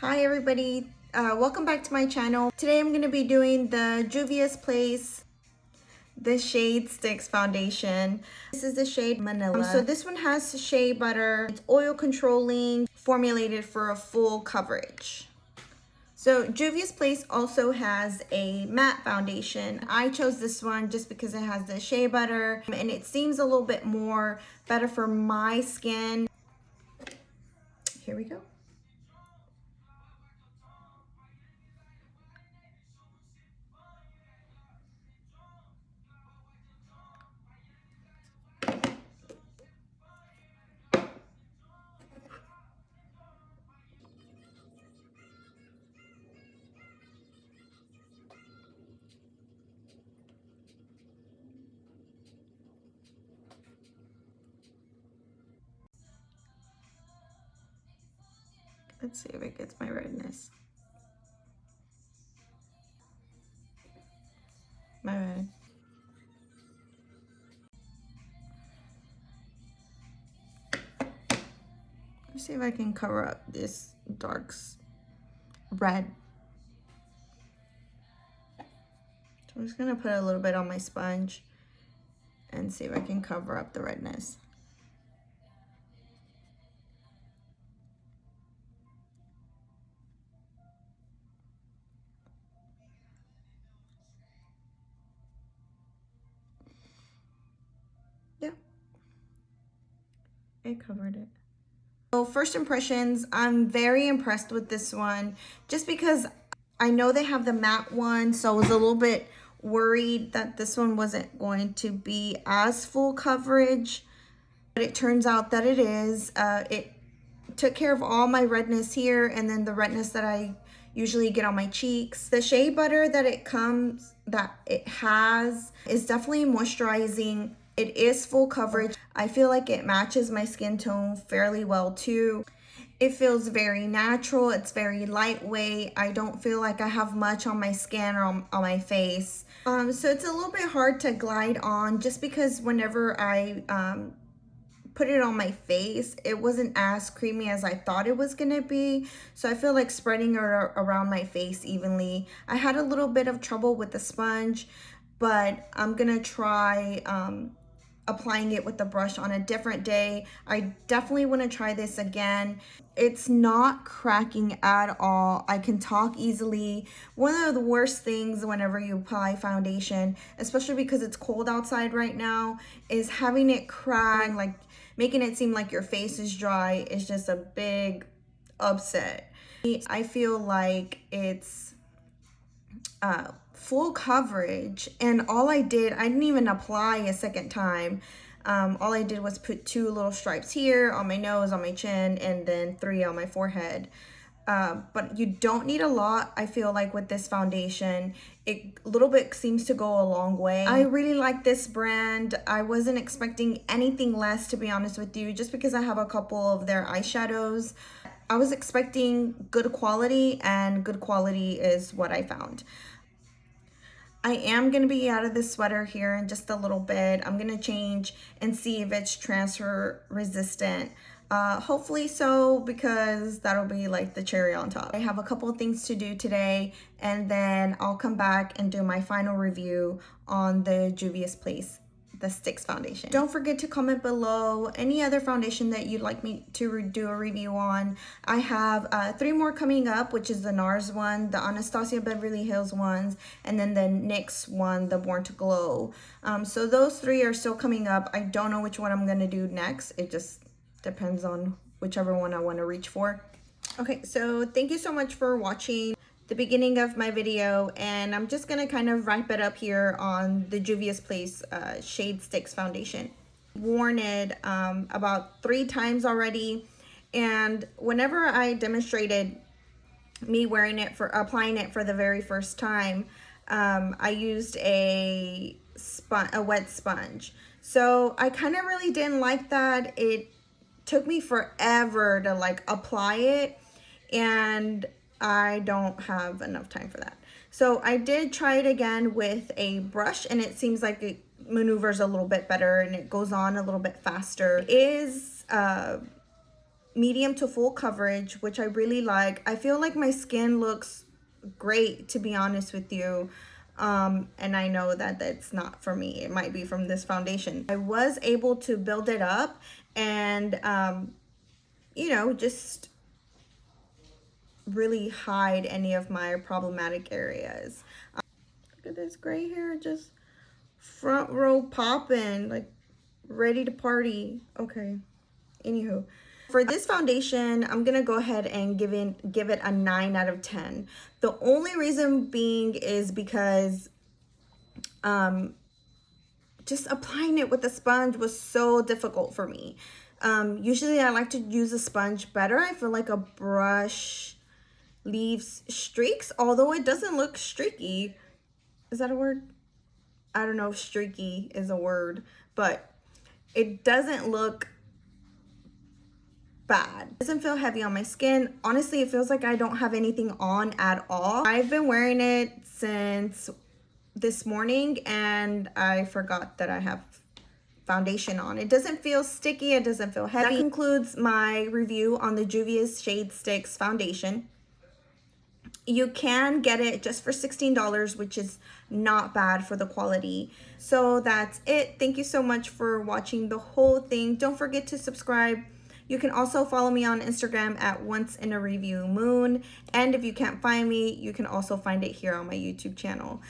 Hi everybody, welcome back to my channel. Today I'm going to be doing the Juvia's Place the Shade Sticks foundation. This is the shade Manila. So this one has shea butter. It's oil controlling, formulated for a full coverage. So Juvia's Place also has a matte foundation. I chose this one just because it has the shea butter and it seems a little bit more better for my skin. Here we go. Let's see if it gets my redness. My bad. Let's see if I can cover up this dark red. So I'm just gonna put a little bit on my sponge and see if I can cover up the redness. Yeah, it covered it. So first impressions, I'm very impressed with this one just because I know they have the matte one, so I was a little bit worried that this one wasn't going to be as full coverage, but it turns out that it is. It took care of all my redness here and then the redness that I usually get on my cheeks. The shea butter that it has is definitely moisturizing. It is full coverage. I feel like it matches my skin tone fairly well too. It feels very natural. It's very lightweight. I don't feel like I have much on my skin or on my face. So it's a little bit hard to glide on just because whenever I put it on my face, it wasn't as creamy as I thought it was gonna be. So I feel like spreading it around my face evenly. I had a little bit of trouble with the sponge, but I'm gonna try applying it with the brush on a different day. I definitely want to try this again. It's not cracking at all. I can talk easily. One of the worst things whenever you apply foundation, especially because it's cold outside right now, is having it crack, like making it seem like your face is dry is just a big upset. I feel like it's full coverage, and I didn't even apply a second time. All I did was put 2 little stripes here on my nose, on my chin, and then 3 on my forehead. But you don't need a lot, I feel like, with this foundation. A little bit seems to go a long way. I really like this brand. I wasn't expecting anything less, to be honest with you, just because I have a couple of their eyeshadows. I was expecting good quality, and good quality is what I found. I am going to be out of this sweater here in just a little bit. I'm going to change and see if it's transfer resistant. Hopefully so, because that'll be like the cherry on top. I have a couple of things to do today, and then I'll come back and do my final review on the Juvia's Place the Sticks foundation. Don't forget to comment below any other foundation that you'd like me to do a review on. I have 3 more coming up, which is the NARS one, the Anastasia Beverly Hills ones, and then the NYX one, the Born to Glow. So those 3 are still coming up. I don't know which one I'm gonna do next. It just depends on whichever one I want to reach for. Okay, so thank you so much for watching the beginning of my video, and I'm just gonna kind of wrap it up here on the Juvia's Place Shade Sticks foundation. Worn it about 3 times already, and whenever I demonstrated me wearing it for applying it for the very first time, I used a wet sponge. So I kind of really didn't like that. It took me forever to like apply it, and I don't have enough time for that. So I did try it again with a brush, and it seems like it maneuvers a little bit better and it goes on a little bit faster. It is medium to full coverage, which I really like. I feel like my skin looks great, to be honest with you. And I know that that's not for me. It might be from this foundation. I was able to build it up and, you know, just really hide any of my problematic areas. Look at this gray hair, just front row popping, like ready to party. Okay, anywho. For this foundation, I'm gonna go ahead and give it a 9 out of 10. The only reason being is because just applying it with a sponge was so difficult for me. Usually I like to use a sponge better. I feel like a brush leaves streaks, although it doesn't look streaky. Is that a word? I don't know if streaky is a word, but it doesn't look bad. It doesn't feel heavy on my skin. Honestly, it feels like I don't have anything on at all. I've been wearing it since this morning and I forgot that I have foundation on. It doesn't feel sticky. It doesn't feel heavy. That concludes my review on the Juvia's Shade Sticks foundation. You can get it just for $16, which is not bad for the quality. So that's it. Thank you so much for watching the whole thing. Don't forget to subscribe. You can also follow me on Instagram at Once in a Review Moon. And if you can't find me, you can also find it here on my YouTube channel.